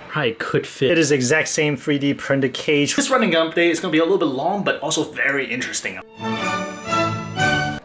probably could fit. It is the exact same 3D printed cage. This running update is going to be a little bit long, but also very interesting.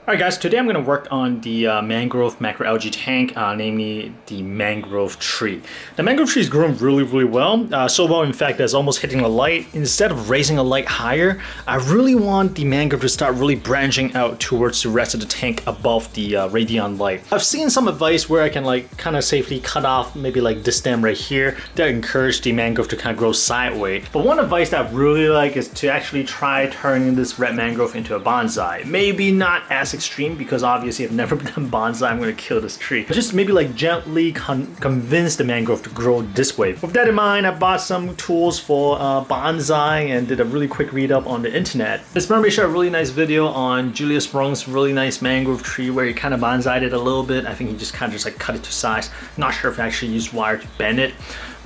Alright guys, today I'm going to work on the Mangrove macroalgae tank, namely the Mangrove tree. The Mangrove tree is growing really well, so well in fact that it's almost hitting a light. Instead of raising a light higher, I really want the mangrove to start really branching out towards the rest of the tank above the radiant light. I've seen some advice where I can like kind of safely cut off maybe like this stem right here that encourage the mangrove to kind of grow sideways. But one advice that I really like is to actually try turning this red mangrove into a bonsai. Maybe not as extreme because obviously I've never done bonsai, I'm gonna kill this tree. But just maybe like gently convince the mangrove to grow this way. With that in mind, I bought some tools for bonsai and did a really quick read up on the internet. This mermaid showed a really nice video on Julius Sprung's really nice mangrove tree where he kind of bonsai'd it a little bit. I think he just kind of like cut it to size. Not sure if I actually used wire to bend it.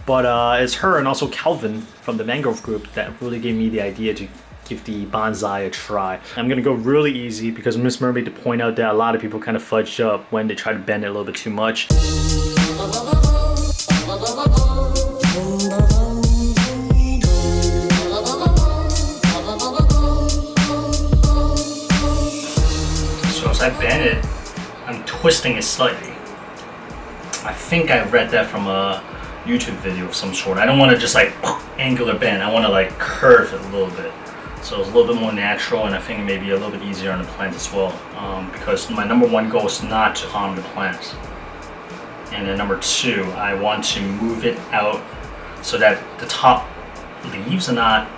But it's her and also Calvin from the Mangrove group that really gave me the idea to give the bonsai a try. I'm gonna go really easy because Miss Mermaid to point out that a lot of people kind of fudge up when they try to bend it a little bit too much. So as I bend it, I'm twisting it slightly. I think I read that from a YouTube video of some sort. I don't want to just like angular bend. I want to like curve it a little bit. So it's a little bit more natural, and I think it may be a little bit easier on the plant as well, because my number one goal is not to harm the plants. And then number two, I want to move it out so that the top leaves are not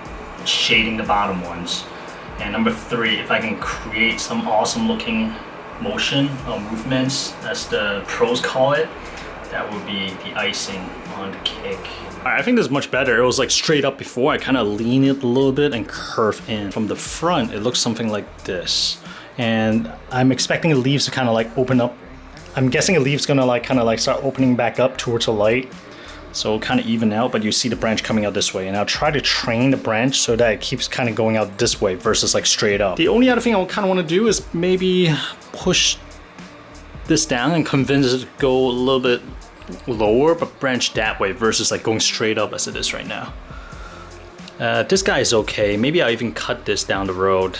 shading the bottom ones. And number three, if I can create some awesome looking motion or movements, as the pros call it, that would be the icing on the cake. I think this is much better. It was like straight up before. I kind of lean it a little bit and curve in. From the front, it looks something like this. And I'm expecting the leaves to kind of like open up. I'm guessing the leaves gonna like kind of like start opening back up towards the light. So kind of even out, but you see the branch coming out this way. And I'll try to train the branch so that it keeps kind of going out this way versus like straight up. The only other thing I kind of want to do is maybe push this down and convince it to go a little bit lower but branch that way versus like going straight up as it is right now. This guy is okay. Maybe I'll even cut this down the road.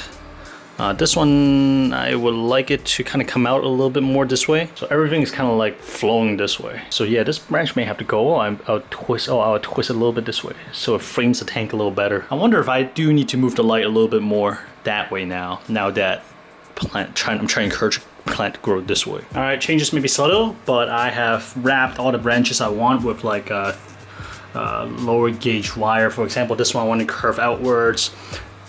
This one, I would like it to kind of come out a little bit more this way. So everything is kind of like flowing this way. So yeah, this branch may have to go. I'll twist it a little bit this way so it frames the tank a little better. I wonder if I do need to move the light a little bit more that way now that I'm trying to encourage plant to grow this way. All right, changes may be subtle, but I have wrapped all the branches I want with like a lower gauge wire. For example, this one I want to curve outwards.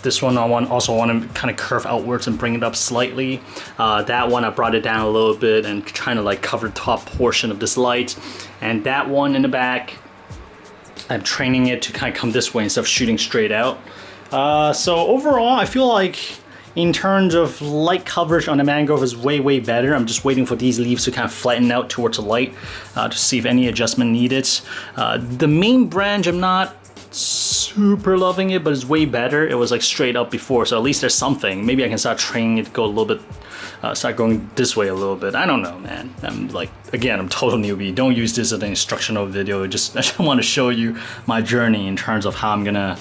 This one I also want to kind of curve outwards and bring it up slightly. That one I brought it down a little bit and trying to like cover the top portion of this light. And that one in the back, I'm training it to kind of come this way instead of shooting straight out. So overall, I feel like in terms of light coverage on the mangrove is way better. I'm just waiting for these leaves to kind of flatten out towards the light to see if any adjustment needed. The main branch, I'm not super loving it, but it's way better. It was like straight up before, so at least there's something. Maybe I can start training it to go a little bit, start going this way a little bit. I don't know, man. I'm like, again, I'm total newbie. Don't use this as an instructional video. I just want to show you my journey in terms of how I'm gonna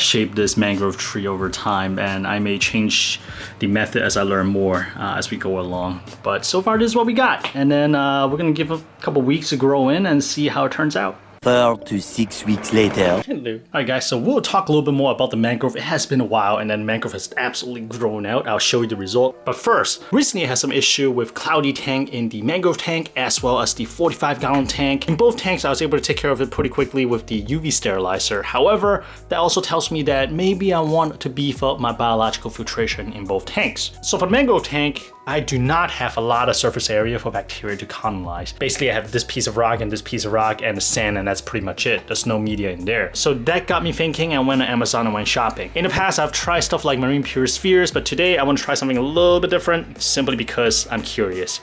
shape this mangrove tree over time, and I may change the method as I learn more as we go along. But so far, this is what we got, and then we're gonna give a couple weeks to grow in and see how it turns out. 4 to 6 weeks later. Alright guys, so we'll talk a little bit more about the mangrove. It has been a while and then mangrove has absolutely grown out. I'll show you the result. But first, recently I had some issue with cloudy tank in the mangrove tank as well as the 45-gallon tank. In both tanks I was able to take care of it pretty quickly with the UV sterilizer. However, that also tells me that maybe I want to beef up my biological filtration in both tanks. So for the mangrove tank, I do not have a lot of surface area for bacteria to colonize. Basically, I have this piece of rock and this piece of rock and the sand, and that's pretty much it. There's no media in there. So that got me thinking. I went to Amazon and went shopping. In the past, I've tried stuff like marine pure spheres, but today I want to try something a little bit different simply because I'm curious.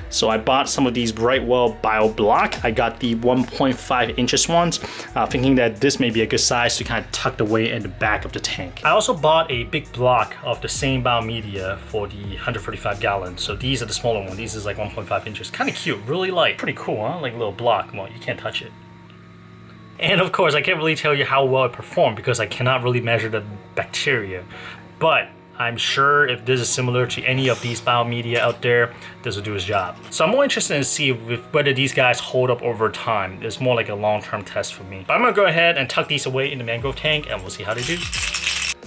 So I bought some of these Brightwell bio block. I got the 1.5 inches ones, thinking that this may be a good size to kind of tuck away in the back of the tank. I also bought a big block of the same biomedia for the 135 gallons. So these are the smaller one. These is like 1.5 inches. Kind of cute, really light. Pretty cool, huh? Like a little block. Well, you can't touch it. And of course, I can't really tell you how well it performed because I cannot really measure the bacteria. But I'm sure if this is similar to any of these biomedia out there, this will do its job. So I'm more interested in see whether these guys hold up over time. It's more like a long-term test for me. But I'm gonna go ahead and tuck these away in the mangrove tank and we'll see how they do.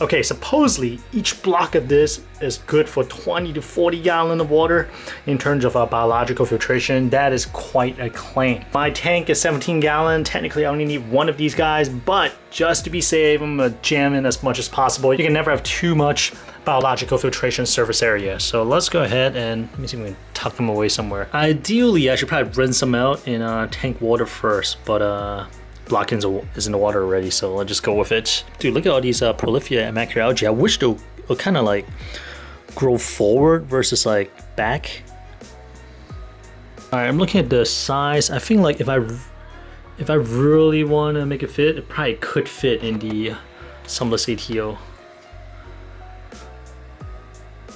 Okay, supposedly each block of this is good for 20 to 40 gallons of water in terms of biological filtration. That is quite a claim. My tank is 17 gallons. Technically, I only need one of these guys, but just to be safe, I'm gonna jam in as much as possible. You can never have too much biological filtration surface area. So let's go ahead and let me see if we can tuck them away somewhere. Ideally, I should probably rinse them out in tank water first, but block is in the water already, so I'll just go with it. Dude, look at all these proliferate and macroalgae. I wish they'll kind of like grow forward versus like back. All right, I'm looking at the size. I think like if I really want to make it fit, it probably could fit in the sunless ATO.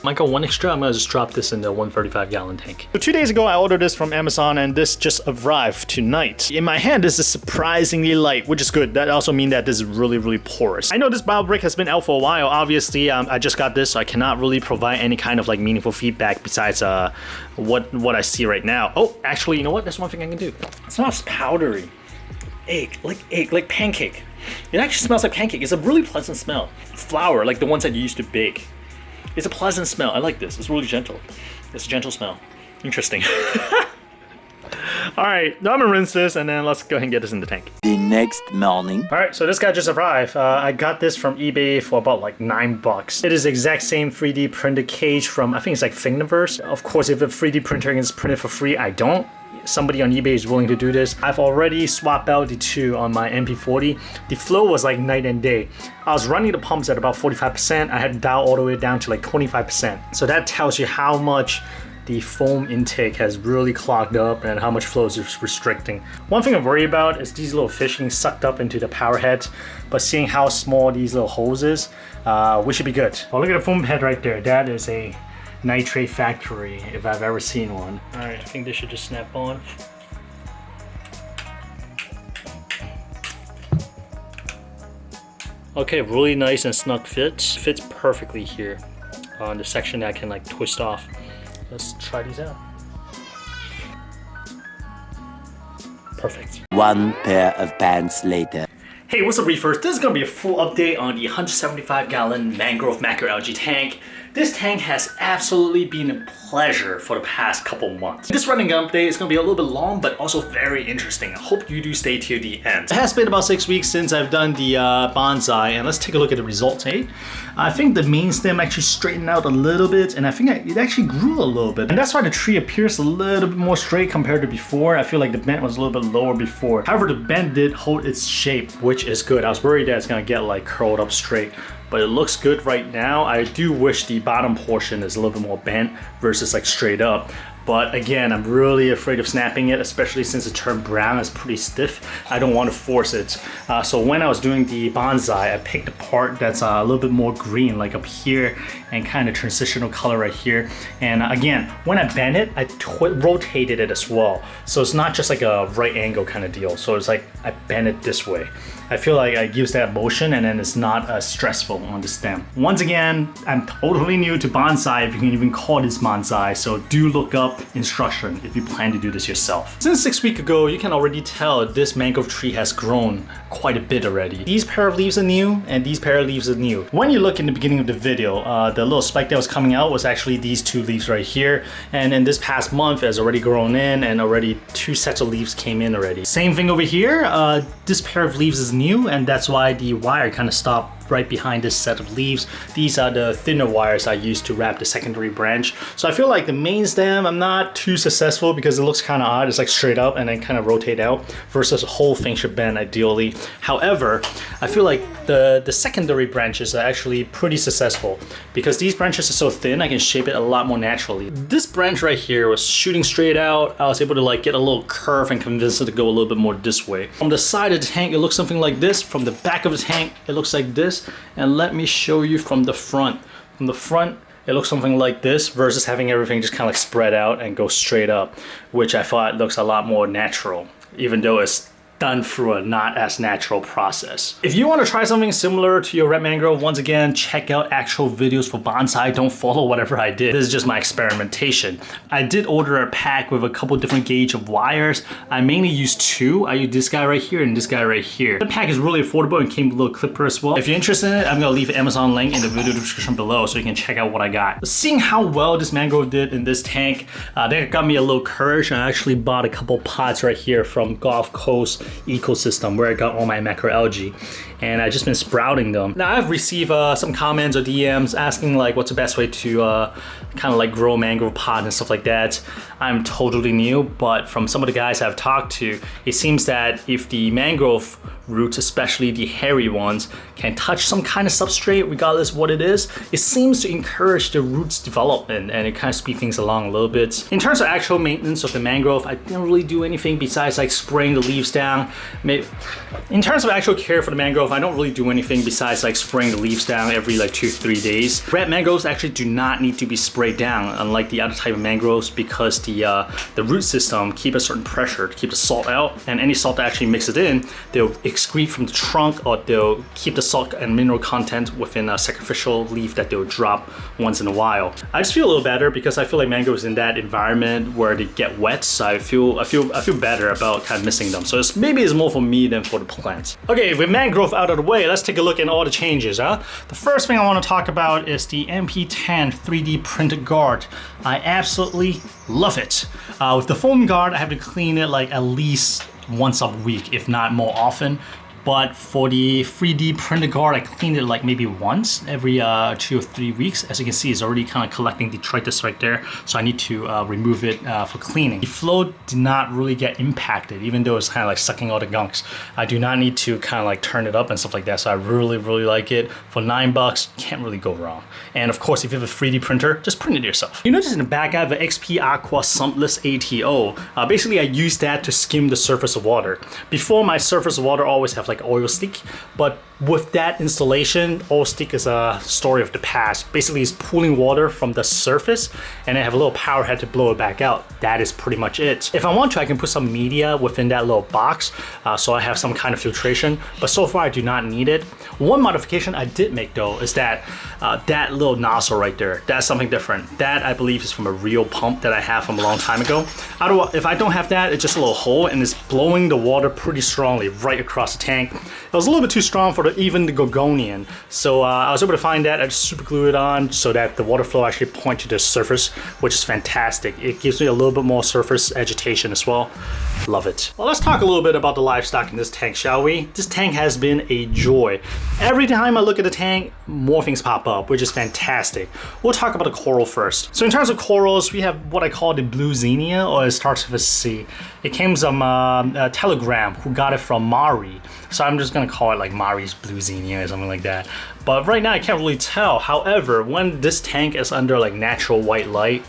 Might go one extra. I'm gonna just drop this in the 135 gallon tank. So 2 days ago, I ordered this from Amazon and this just arrived tonight. In my hand, this is surprisingly light, which is good. That also means that this is really, really porous. I know this bio brick has been out for a while. Obviously, I just got this, so I cannot really provide any kind of like meaningful feedback besides what I see right now. Oh, actually, you know what? That's one thing I can do. It's not powdery. Egg, like pancake. It actually smells like pancake. It's a really pleasant smell. Flour, like the ones that you used to bake. It's a pleasant smell. I like this. It's really gentle. It's a gentle smell. Interesting. All right, now I'm gonna rinse this and then let's go ahead and get this in the tank. The next morning. All right, so this guy just arrived. I got this from eBay for about like $9. It is the exact same 3D printed cage from, I think it's like Thingiverse. Of course, if a 3D printer is printed for free, I don't. Somebody on eBay is willing to do this. I've already swapped out the two on my MP40. The flow was like night and day. I was running the pumps at about 45%. I had to dial all the way down to like 25%. So that tells you how much the foam intake has really clogged up and how much flow is restricting. One thing I worry about is these little fish getting sucked up into the power head, but seeing how small these little holes is, we should be good. Oh, look at the foam head right there. That is a nitrate factory if I've ever seen one. All right, I think this should just snap on. Okay, really nice and snug fits. Fits perfectly here on the section that I can like twist off. Let's try these out. Perfect. One pair of pants later. Hey, what's up, reefers? This is gonna be a full update on the 175 gallon mangrove macroalgae tank. This tank has absolutely been a pleasure for the past couple months. This running update is gonna be a little bit long, but also very interesting. I hope you do stay to the end. It has been about 6 weeks since I've done the bonsai, and let's take a look at the results, hey? I think the main stem actually straightened out a little bit, and I think it actually grew a little bit. And that's why the tree appears a little bit more straight compared to before. I feel like the bend was a little bit lower before. However, the bend did hold its shape, which is good. I was worried that it's gonna get like curled up straight, but it looks good right now. I do wish the bottom portion is a little bit more bent versus like straight up. But again, I'm really afraid of snapping it, especially since it turned brown. It's pretty stiff. I don't want to force it. So when I was doing the bonsai, I picked a part that's a little bit more green, like up here, and kind of transitional color right here. And again, when I bend it, I rotated it as well. So it's not just like a right angle kind of deal. So it's like I bend it this way. I feel like I use that motion and then it's not as stressful on the stem. Once again, I'm totally new to bonsai, if you can even call this bonsai, so do look up instruction if you plan to do this yourself. Since 6 weeks ago, you can already tell this mangrove tree has grown quite a bit already. These pair of leaves are new and these pair of leaves are new. When you look in the beginning of the video, the little spike that was coming out was actually these two leaves right here. And in this past month, it has already grown in and already 2 sets of leaves came in already. Same thing over here, this pair of leaves is new and that's why the wire kind of stopped right behind this set of leaves. These are the thinner wires I used to wrap the secondary branch. So I feel like the main stem, I'm not too successful because it looks kind of odd. It's like straight up and then kind of rotate out versus the whole thing should bend ideally. However, I feel like the secondary branches are actually pretty successful because these branches are so thin, I can shape it a lot more naturally. This branch right here was shooting straight out. I was able to like get a little curve and convince it to go a little bit more this way. From the side of the tank, it looks something like this. From the back of the tank, it looks like this. And let me show you from the front. From the front, it looks something like this versus having everything just kind of like spread out and go straight up, which I thought looks a lot more natural, even though it's done through a not as natural process. If you want to try something similar to your red mangrove, once again, check out actual videos for bonsai. Don't follow whatever I did. This is just my experimentation. I did order a pack with a couple different gauge of wires. I mainly used two. I used this guy right here and this guy right here. The pack is really affordable and came with a little clipper as well. If you're interested in it, I'm gonna leave an Amazon link in the video description below so you can check out what I got. Seeing how well this mangrove did in this tank, that got me a little courage. I actually bought a couple pots right here from Gulf Coast ecosystem where I got all my macroalgae, and I've just been sprouting them. Now I've received some comments or DMs asking like what's the best way to kind of like grow a mangrove pot and stuff like that. I'm totally new, but from some of the guys I've talked to, it seems that if the mangrove roots, especially the hairy ones, can touch some kind of substrate regardless what it is, it seems to encourage the roots development and it kind of speed things along a little bit. In terms of actual maintenance of the mangrove, I didn't really do anything besides like spraying the leaves down. In terms of actual care for the mangrove, I don't really do anything besides like spraying the leaves down every like 2-3 days. Red mangroves actually do not need to be sprayed down, unlike the other type of mangroves, because the root system keep a certain pressure to keep the salt out, and any salt that actually mixes in, they'll excrete from the trunk, or they'll keep the salt and mineral content within a sacrificial leaf that they'll drop once in a while. I just feel a little better because I feel like mangroves in that environment where they get wet, so I feel better about kind of missing them. So maybe it's more for me than for the plants. Okay, with mangrove out of the way, let's take a look at all the changes. The first thing I want to talk about is the MP10 3D printed guard. I absolutely love it. With the foam guard, I have to clean it like at least once a week, if not more often. But for the 3D printed guard, I cleaned it like maybe once every 2 or 3 weeks. As you can see, it's already kind of collecting detritus right there. So I need to remove it for cleaning. The flow did not really get impacted, even though it's kind of like sucking all the gunks. I do not need to kind of like turn it up and stuff like that. So I really, really like it. For $9, can't really go wrong. And of course, if you have a 3D printer, just print it yourself. You notice in the back, I have an XP Aqua Sumpless ATO. Basically, I use that to skim the surface of water. Before, my surface of water always have like oil stick, but with that installation, oil stick is a story of the past. Basically, it's pulling water from the surface and I have a little power head to blow it back out. That is pretty much it. If I want to, I can put some media within that little box, so I have some kind of filtration, but so far I do not need it. One modification I did make though is that that little nozzle right there, that's something different. That I believe is from a real pump that I have from a long time ago. If I don't have that, it's just a little hole and it's blowing the water pretty strongly right across the tank. It was a little bit too strong for even the Gorgonian, so I was able to find that. I just super glue it on so that the water flow actually points to the surface, which is fantastic. It gives me a little bit more surface agitation as well. Love it. Well, let's talk a little bit about the livestock in this tank, shall we? This tank has been a joy. Every time I look at the tank, more things pop up, which is fantastic. We'll talk about the coral first. So in terms of corals, we have what I call the blue xenia, or it starts with a C. It came from a telegram who got it from Mari. So I'm just gonna call it like Mari's blue xenia or something like that. But right now I can't really tell. However, when this tank is under like natural white light,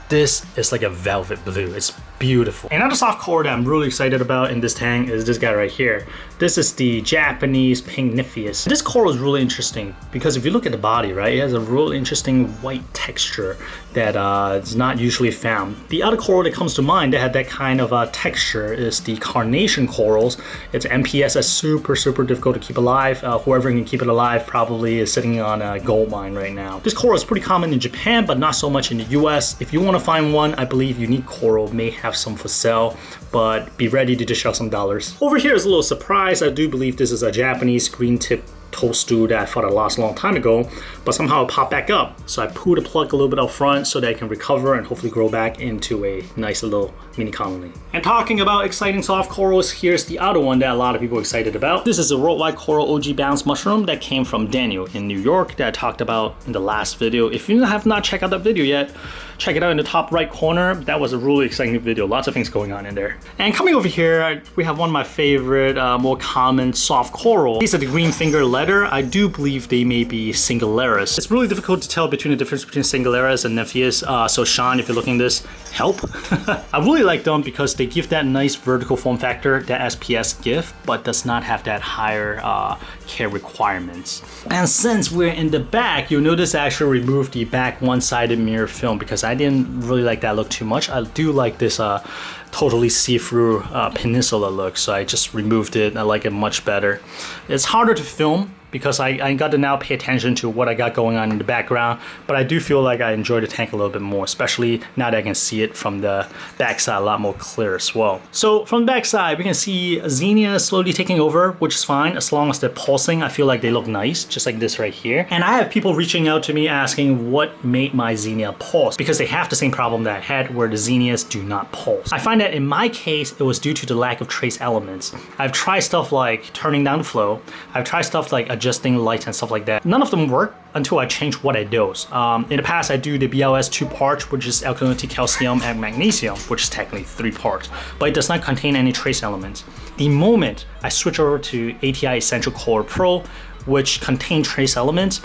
this is like a velvet blue. It's beautiful. Another soft coral that I'm really excited about in this tank is this guy right here. This is the Japanese Pygnypheus. This coral is really interesting because if you look at the body, right, it has a really interesting white texture that is not usually found. The other coral that comes to mind that had that kind of texture is the carnation corals. It's MPS that's super, super difficult to keep alive. Whoever can keep it alive probably is sitting on a gold mine right now. This coral is pretty common in Japan, but not so much in the US. If you want to find one, I believe Unique Coral may have some for sale, but be ready to dish out some dollars. Over here is a little surprise. I do believe this is a Japanese green tip toadstool that I thought I lost a long time ago, but somehow it popped back up. So I pulled the plug a little bit up front so that it can recover and hopefully grow back into a nice little mini colony. And talking about exciting soft corals, here's the other one that a lot of people are excited about. This is a worldwide coral OG bounce mushroom that came from Daniel in New York that I talked about in the last video. If you have not checked out that video yet, check it out in the top right corner. That was a really exciting video. Lots of things going on in there. And coming over here, we have one of my favorite, more common soft coral. These are the green finger leather. I do believe they may be Singularis. It's really difficult to tell between the difference between Singularis and Nepheus. So Sean, if you're looking at this, help. I really like them because they give that nice vertical form factor that SPS give, but does not have that higher care requirements. And since we're in the back, you'll notice I actually removed the back one-sided mirror film because I didn't really like that look too much. I do like this totally see-through peninsula look, so I just removed it. I like it much better. It's harder to film because I got to now pay attention to what I got going on in the background, but I do feel like I enjoy the tank a little bit more, especially now that I can see it from the backside a lot more clear as well. So from the backside, we can see Xenia slowly taking over, which is fine as long as they're pulsing. I feel like they look nice, just like this right here. And I have people reaching out to me asking what made my Xenia pulse, because they have the same problem that I had where the Xenias do not pulse. I find that in my case, it was due to the lack of trace elements. I've tried stuff like turning down the flow. I've tried stuff like adjusting lights and stuff like that. None of them work until I change what I dose. In the past, I do the BLS 2 parts, which is alkalinity, calcium, and magnesium, which is technically 3 parts, but it does not contain any trace elements. The moment I switch over to ATI Essential Core Pro, which contain trace elements,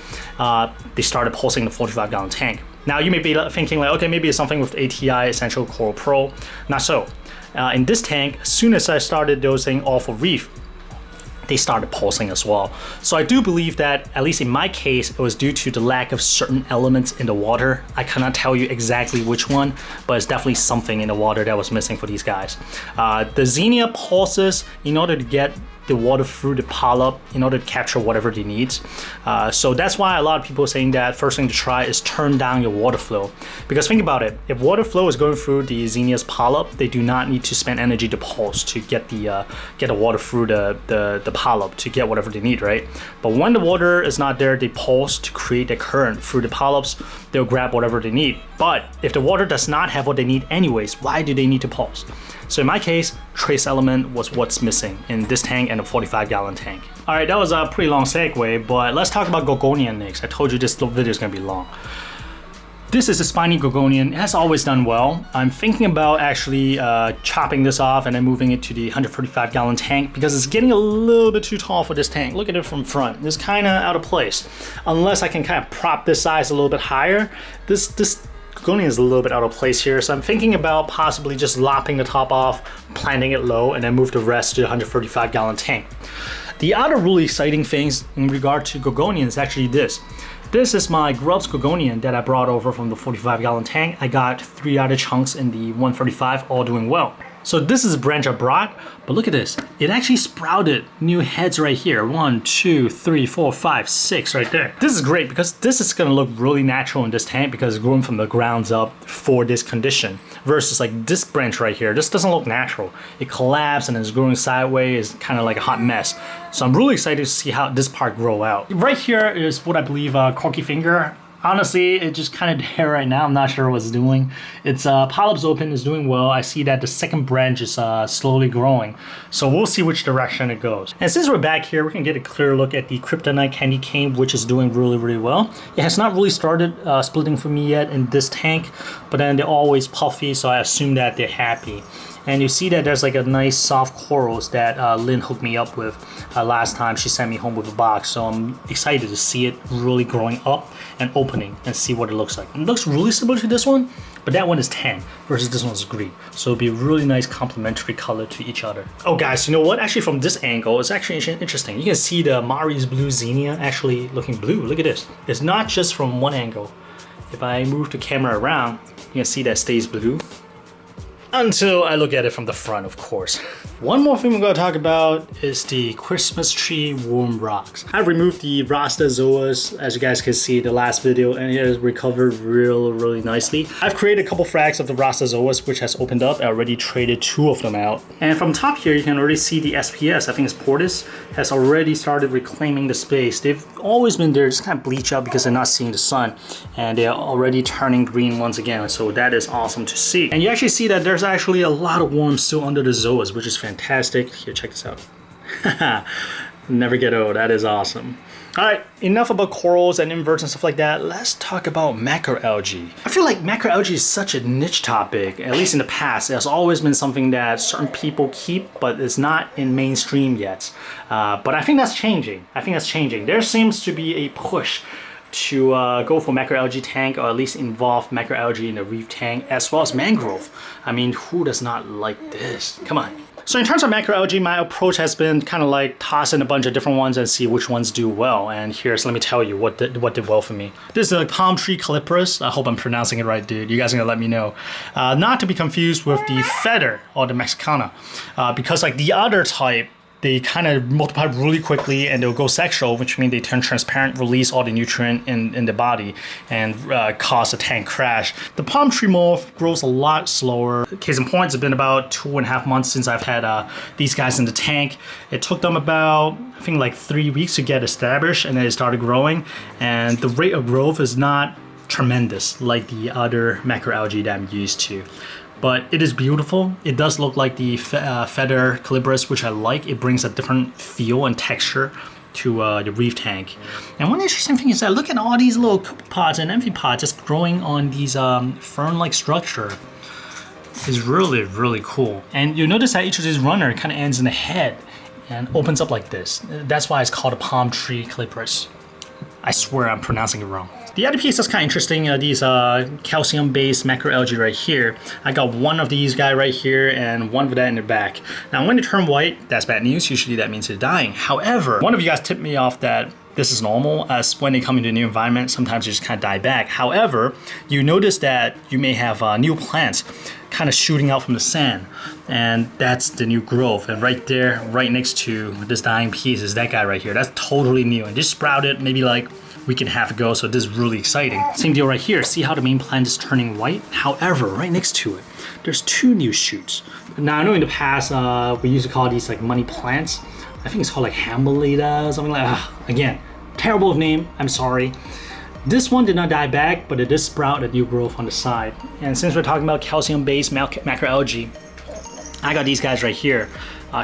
they started pulsing the 45-gallon tank. Now you may be thinking like, okay, maybe it's something with ATI Essential Core Pro. Not so. In this tank, as soon as I started dosing off of reef, they started pulsing as well. So I do believe that, at least in my case, it was due to the lack of certain elements in the water. I cannot tell you exactly which one, but it's definitely something in the water that was missing for these guys. The Xenia pulses in order to get the water through the polyp in order to capture whatever they need. So that's why a lot of people are saying that first thing to try is turn down your water flow. Because think about it, if water flow is going through the Xenia's polyp, they do not need to spend energy to pulse to get the water through the polyp to get whatever they need, right? But when the water is not there, they pulse to create a current through the polyps. They'll grab whatever they need. But if the water does not have what they need anyways, why do they need to pulse? So in my case, trace element was what's missing in this tank and a 45-gallon tank. All right, that was a pretty long segue, but let's talk about Gorgonian next. I told you this video is gonna be long. This is a spiny Gorgonian. It has always done well. I'm thinking about actually chopping this off and then moving it to the 135-gallon tank because it's getting a little bit too tall for this tank. Look at it from front. It's kind of out of place. Unless I can kind of prop this size a little bit higher, this Gorgonian is a little bit out of place here. So I'm thinking about possibly just lopping the top off, planting it low, and then move the rest to the 135-gallon tank. The other really exciting things in regard to Gorgonian is actually this. This is my Grubs Gorgonian that I brought over from the 45-gallon tank. I got 3 other chunks in the 135, all doing well. So this is a branch I brought, but look at this. It actually sprouted new heads right here. 1, 2, 3, 4, 5, 6 right there. This is great because this is gonna look really natural in this tank because it's grown from the grounds up for this condition. Versus like this branch right here, this doesn't look natural. It collapsed and it's growing sideways, it's kind of like a hot mess. So I'm really excited to see how this part grow out. Right here is what I believe Corky Finger. Honestly, it's just kind of there right now. I'm not sure what it's doing. Its polyps open, is doing well. I see that the second branch is slowly growing. So we'll see which direction it goes. And since we're back here, we can get a clear look at the Kryptonite Candy Cane, which is doing really, really well. It has not really started splitting for me yet in this tank, but then they're always puffy, so I assume that they're happy. And you see that there's like a nice soft corals that Lynn hooked me up with last time she sent me home with a box. So I'm excited to see it really growing up and opening and see what it looks like. It looks really similar to this one, but that one is tan versus this one's green. So it'll be a really nice complementary color to each other. Oh guys, you know what? Actually from this angle, it's actually interesting. You can see the Mari's Blue Xenia actually looking blue. Look at this. It's not just from one angle. If I move the camera around, you can see that it stays blue. Until I look at it from the front, of course. One more thing we're going to talk about is the Christmas tree worm rocks. I've removed the Rastazoas, as you guys can see in the last video, and it has recovered really nicely. I've created a couple frags of the Rastazoas, which has opened up. I already traded 2 of them out. And from top here, you can already see the SPS, I think it's Portis, has already started reclaiming the space. They've always been there, just kind of bleach out because they're not seeing the sun. And they're already turning green once again, so that is awesome to see. And you actually see that there's actually a lot of worms still under the zoas, which is fantastic. Here, check this out. Never get old. That is awesome. All right, enough about corals and inverts and stuff like that. Let's talk about macroalgae. I feel like macroalgae is such a niche topic, at least in the past. It has always been something that certain people keep, but it's not in mainstream yet. But I think that's changing. There seems to be a push to go for macroalgae tank, or at least involve macroalgae in the reef tank, as well as mangrove. I mean, who does not like this? Come on. So in terms of macroalgae, my approach has been kind of like toss in a bunch of different ones and see which ones do well. And here's, let me tell you what did well for me. This is a palm tree caliparus. I hope I'm pronouncing it right, dude. You guys are gonna let me know. Not to be confused with the feather or the Mexicana, because like the other type, they kind of multiply really quickly and they'll go sexual, which means they turn transparent, release all the nutrient in the body, and cause a tank crash. The palm tree morph grows a lot slower. Case in point, it's been about 2.5 months since I've had these guys in the tank. It took them about, I think, like 3 weeks to get established, and then it started growing. And the rate of growth is not tremendous like the other macroalgae that I'm used to. But it is beautiful. It does look like the feather caliparus, which I like. It brings a different feel and texture to the reef tank. And one interesting thing is that look at all these little pods and empty pods just growing on these fern-like structure. It's really, really cool. And you'll notice that each of these runner kind of ends in the head and opens up like this. That's why it's called a palm tree caliparus. I swear I'm pronouncing it wrong. The other piece that's kind of interesting, these calcium-based macroalgae right here. I got one of these guy right here and one of that in the back. Now when they turn white, that's bad news. Usually that means they're dying. However, one of you guys tipped me off that this is normal, as when they come into a new environment, sometimes they just kind of die back. However, you notice that you may have new plants kind of shooting out from the sand, and that's the new growth. And right there, right next to this dying piece is that guy right here. That's totally new and just sprouted maybe like week and a half ago, so this is really exciting. Same deal right here. See how the main plant is turning white? However, right next to it, there's 2 new shoots. Now I know in the past we used to call these like money plants. I think it's called like Hambalita or something like that. Again, terrible name, I'm sorry. This one did not die back, but it did sprout a new growth on the side. And since we're talking about calcium-based macroalgae, I got these guys right here,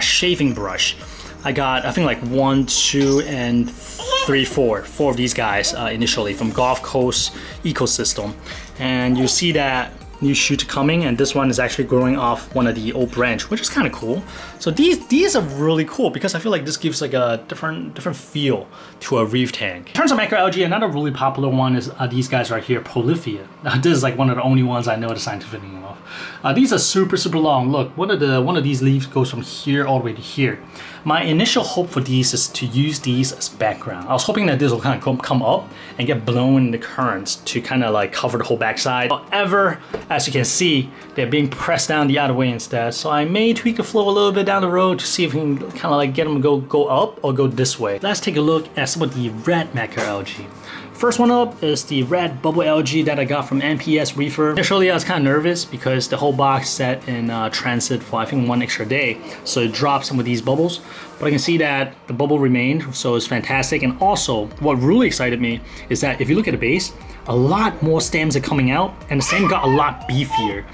shaving brush. I got, I think like 1, 2, and 3, 4 of these guys initially from Gulf Coast Ecosystem. And you see that new shoot coming, and this one is actually growing off one of the old branch, which is kind of cool. So these are really cool because I feel like this gives like a different feel to a reef tank. In terms of macroalgae, another really popular one is these guys right here, Polyphia. Now, this is like one of the only ones I know the scientific name of. These are super long. Look, one of these leaves goes from here all the way to here. My initial hope for these is to use these as background. I was hoping that this will kind of come up and get blown in the currents to kind of like cover the whole backside. However, as you can see, they're being pressed down the other way instead. So I may tweak the flow a little bit down the road to see if we can kind of like get them to go up or go this way. Let's take a look at some of the red macroalgae. First one up is the red bubble algae that I got from NPS Reefer. Initially I was kind of nervous because the whole box sat in transit for I think 1 extra day, so it dropped some of these bubbles. But I can see that the bubble remained, so it's fantastic. And also, what really excited me is that if you look at the base, a lot more stems are coming out, and the stem got a lot beefier.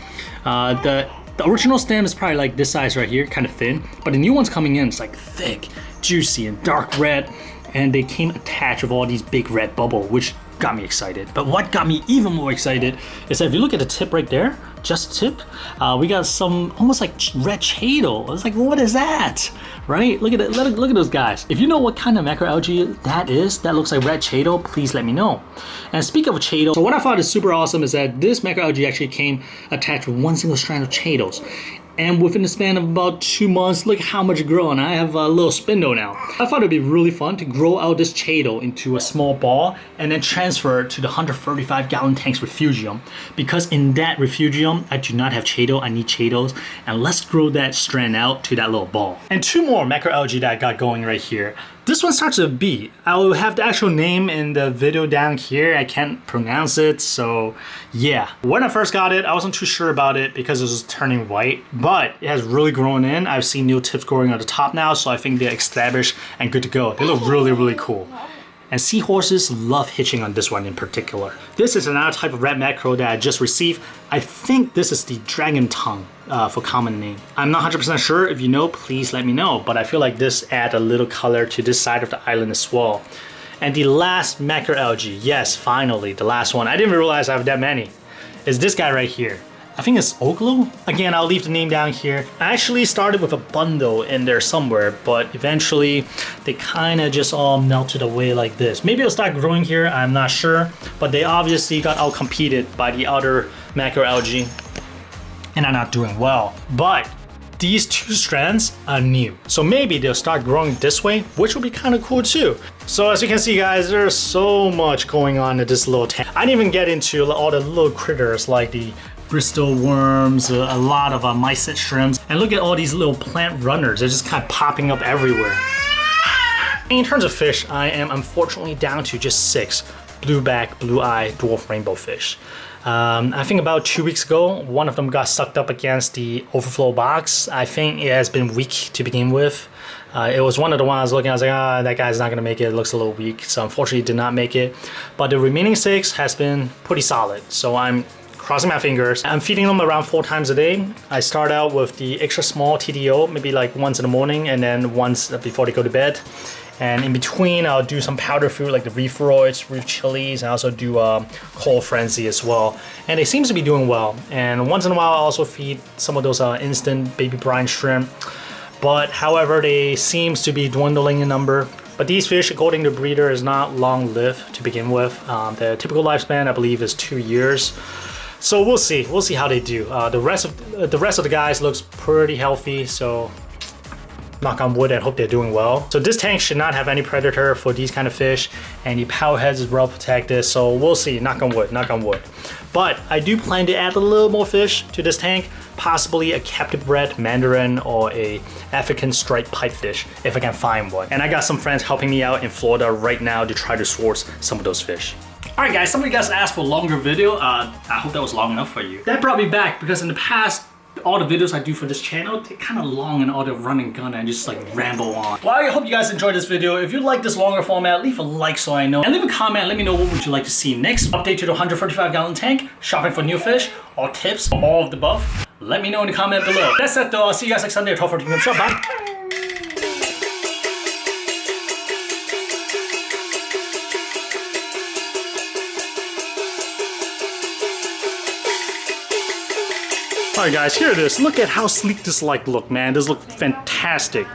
The original stem is probably like this size right here, kind of thin, but the new one's coming in, it's like thick, juicy, and dark red. And they came attached with all these big red bubble, which got me excited. But what got me even more excited is that if you look at the tip right there, just tip, we got some almost like red chaeto. I was like, what is that? Right? Look at it. Look at those guys. If you know what kind of macroalgae that is, that looks like red chaeto, please let me know. And speaking of chaeto, so what I thought is super awesome is that this macroalgae actually came attached with one single strand of chaetos. And within the span of about 2 months, look how much it grew, and I have a little spindle now. I thought it'd be really fun to grow out this chaeto into a small ball and then transfer it to the 135-gallon tanks refugium. Because in that refugium, I do not have chaeto, I need chaetos, and let's grow that strand out to that little ball. And 2 more macroalgae that I got going right here. This one starts with a B. I will have the actual name in the video down here. I can't pronounce it, so yeah. When I first got it, I wasn't too sure about it because it was turning white, but it has really grown in. I've seen new tips growing at the top now, so I think they're established and good to go. They look really, really cool. And seahorses love hitching on this one in particular. This is another type of red macro that I just received. I think this is the dragon tongue for common name. I'm not 100% sure. If you know, please let me know. But I feel like this adds a little color to this side of the island as well. And the last macroalgae, yes, finally, the last one. I didn't realize I have that many. Is this guy right here. I think it's Oglo. Again, I'll leave the name down here. I actually started with a bundle in there somewhere, but eventually they kind of just all melted away like this. Maybe it'll start growing here, I'm not sure, but they obviously got outcompeted by the other macroalgae and are not doing well. But these two strands are new. So maybe they'll start growing this way, which will be kind of cool too. So as you can see guys, there's so much going on in this little tank. I didn't even get into all the little critters like the Bristol worms, a lot of mycet shrimps. And look at all these little plant runners. They're just kind of popping up everywhere. In terms of fish, I am unfortunately down to just 6 blueback, blue-eye, dwarf rainbow fish. I think about 2 weeks ago, one of them got sucked up against the overflow box. I think it has been weak to begin with. It was one of the ones I was looking at, I was like, that guy's not gonna make it, it looks a little weak. So unfortunately did not make it. But the remaining 6 has been pretty solid. So I'm crossing my fingers. I'm feeding them around 4 times a day. I start out with the extra small TDO, maybe like once in the morning and then once before they go to bed. And in between, I'll do some powder food like the reef roids, reef chilies. I also do cold frenzy as well. And they seem to be doing well. And once in a while, I also feed some of those instant baby brine shrimp. But however, they seems to be dwindling in number. But these fish, according to breeder, is not long-lived to begin with. The typical lifespan, I believe, is 2 years. So we'll see how they do. The rest of the guys looks pretty healthy. So knock on wood and hope they're doing well. So this tank should not have any predator for these kind of fish, and the power heads is well protected, so we'll see, knock on wood, knock on wood. But I do plan to add a little more fish to this tank, possibly a captive bred mandarin or a African striped pipefish if I can find one. And I got some friends helping me out in Florida right now to try to source some of those fish. Alright guys, some of you guys asked for a longer video. I hope that was long enough for you. That brought me back because in the past, all the videos I do for this channel, they're kind of long and all the run and gun and just like ramble on. Well, I hope you guys enjoyed this video. If you like this longer format, leave a like so I know. And leave a comment, let me know what would you like to see next. Update to the 145 gallon tank, shopping for new fish, or tips, or all of the above. Let me know in the comment below. That's it though, I'll see you guys next Sunday at 12:14 p.m. Shop. Bye. Alright guys, here it is. Look at how sleek this look, man. This looks fantastic.